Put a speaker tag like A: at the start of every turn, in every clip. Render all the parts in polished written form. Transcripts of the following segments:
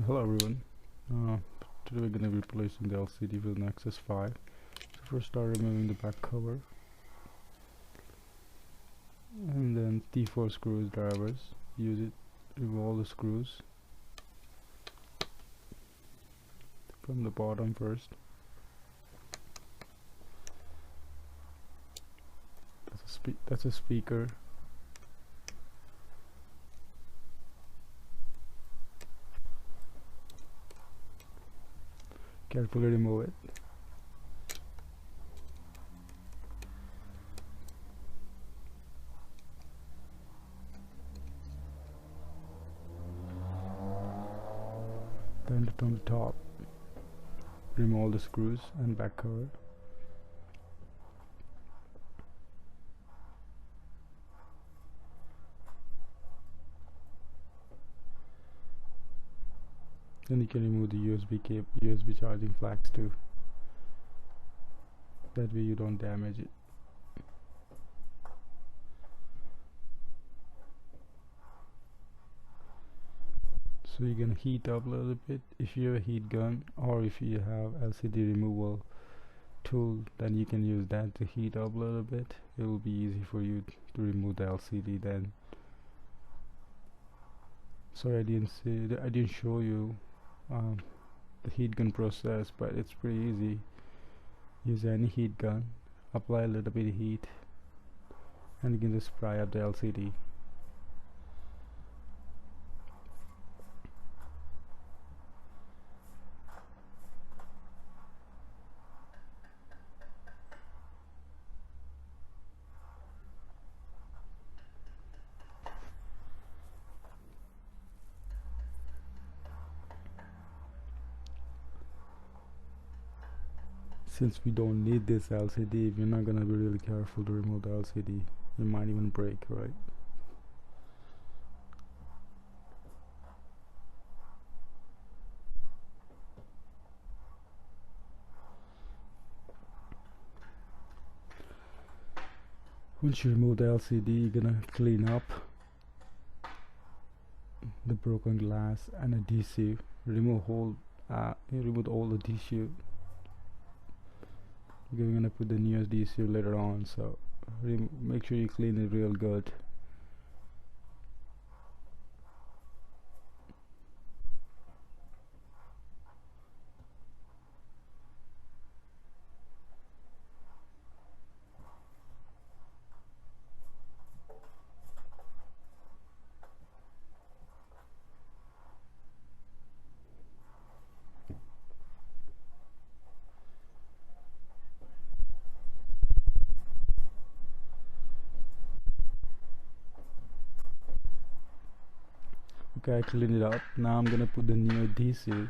A: Hello everyone. Today we're going to be replacing the LCD with Nexus 5. So first start removing the back cover and then T4 screwdrivers. Use it, remove all the screws from the bottom first. That's a speaker. Carefully remove it. Then from the top, remove all the screws and back cover. Then you can remove the USB charging flags too. That way you don't damage it. So you're gonna heat up a little bit. If you have a heat gun or if you have LCD removal tool, then you can use that to heat up a little bit. It will be easy for you to remove the LCD then. Sorry I didn't show you the heat gun process, but it's pretty easy. Use any heat gun, apply a little bit of heat, and you can just fry up the LCD. Since we don't need this LCD, we're not gonna be really careful to remove the LCD. It might even break, right? Once you remove the LCD, you're gonna clean up the broken glass and adhesive. Remove all the adhesive. We're gonna put the new adhesive later on, so make sure you clean it real good. Okay, I cleaned it up. Now I'm gonna put the new adhesive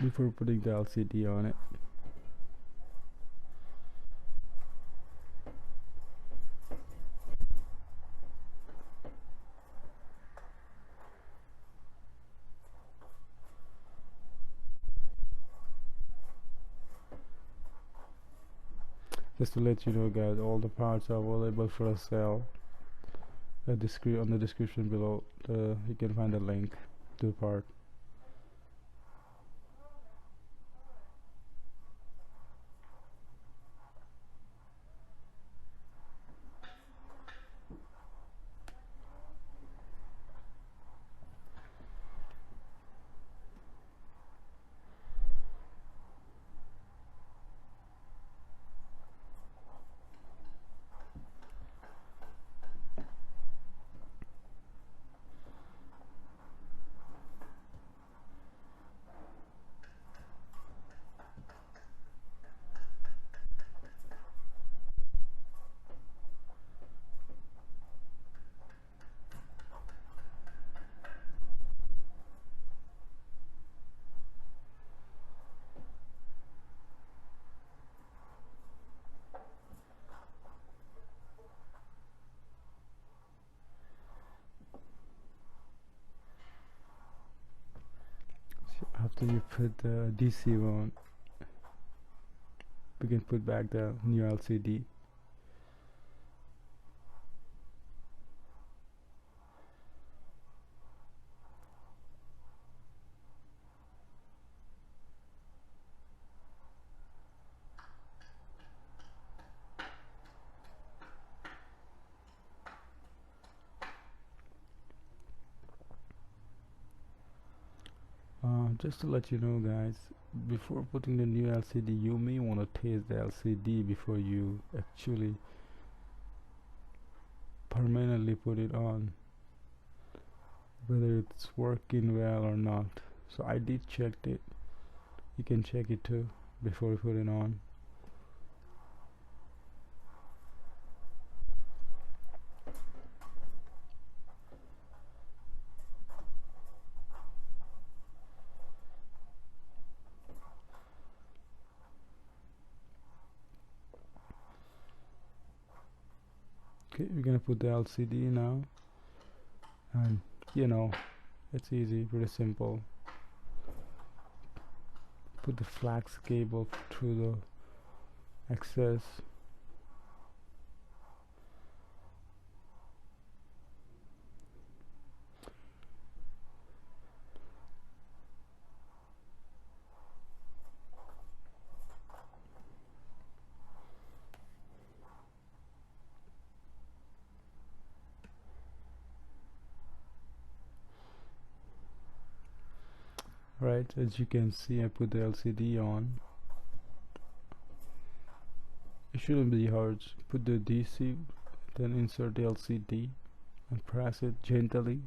A: before putting the LCD on it. Just to let you know guys, all the parts are available for a sale. On the description below, you can find a link to the part. After you put the adhesive on, we can put back the new LCD. Just to let you know guys, before putting the new LCD you may want to test the LCD before you actually permanently put it on, whether it's working well or not. So I did check it. You can check it too before you put it on. Okay, we're gonna put the LCD now, and you know, it's easy, pretty simple. Put the flex cable through the access. Right, as you can see, I put the LCD on. It shouldn't be hard. Put the DC, then insert the LCD and press it gently.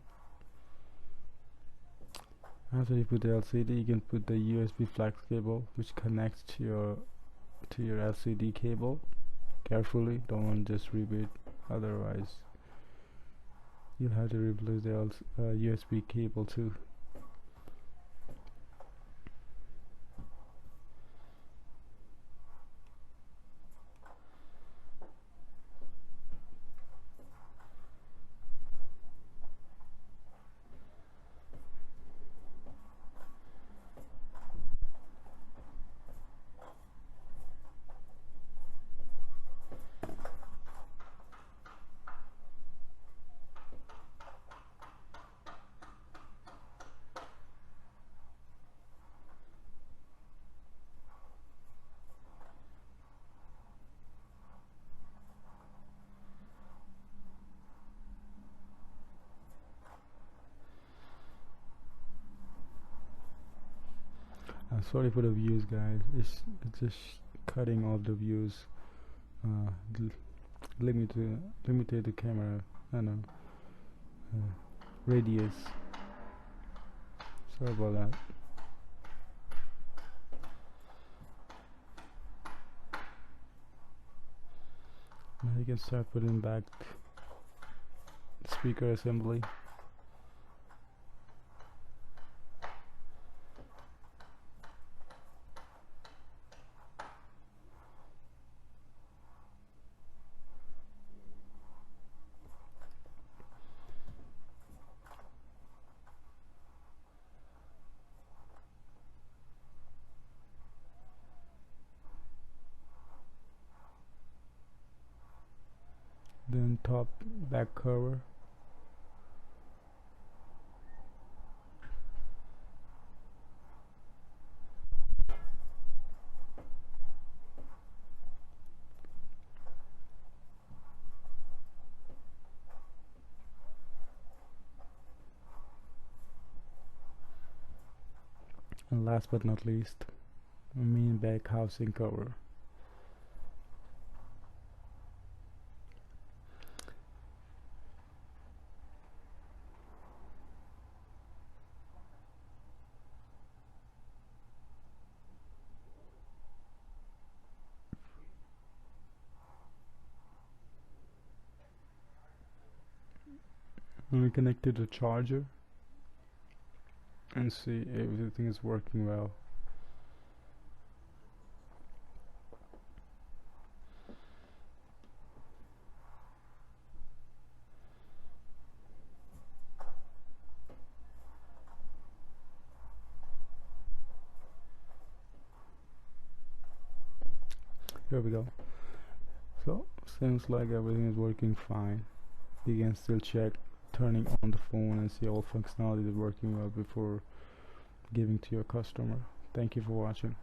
A: After you put the LCD, you can put the USB flex cable which connects to your LCD cable. Carefully, don't just rip it, otherwise you'll have to replace the USB cable too. Sorry for the views guys, it's just cutting off the views. Limited the camera, I know, radius. Sorry about that. Now you can start putting back the speaker assembly. Then top back cover. And last but not least, main back housing cover. And we connect to the charger and see if everything is working well. Here we go. So seems like everything is working fine. You can still check turning on the phone and see all functionality is working well before giving to your customer. Thank you for watching.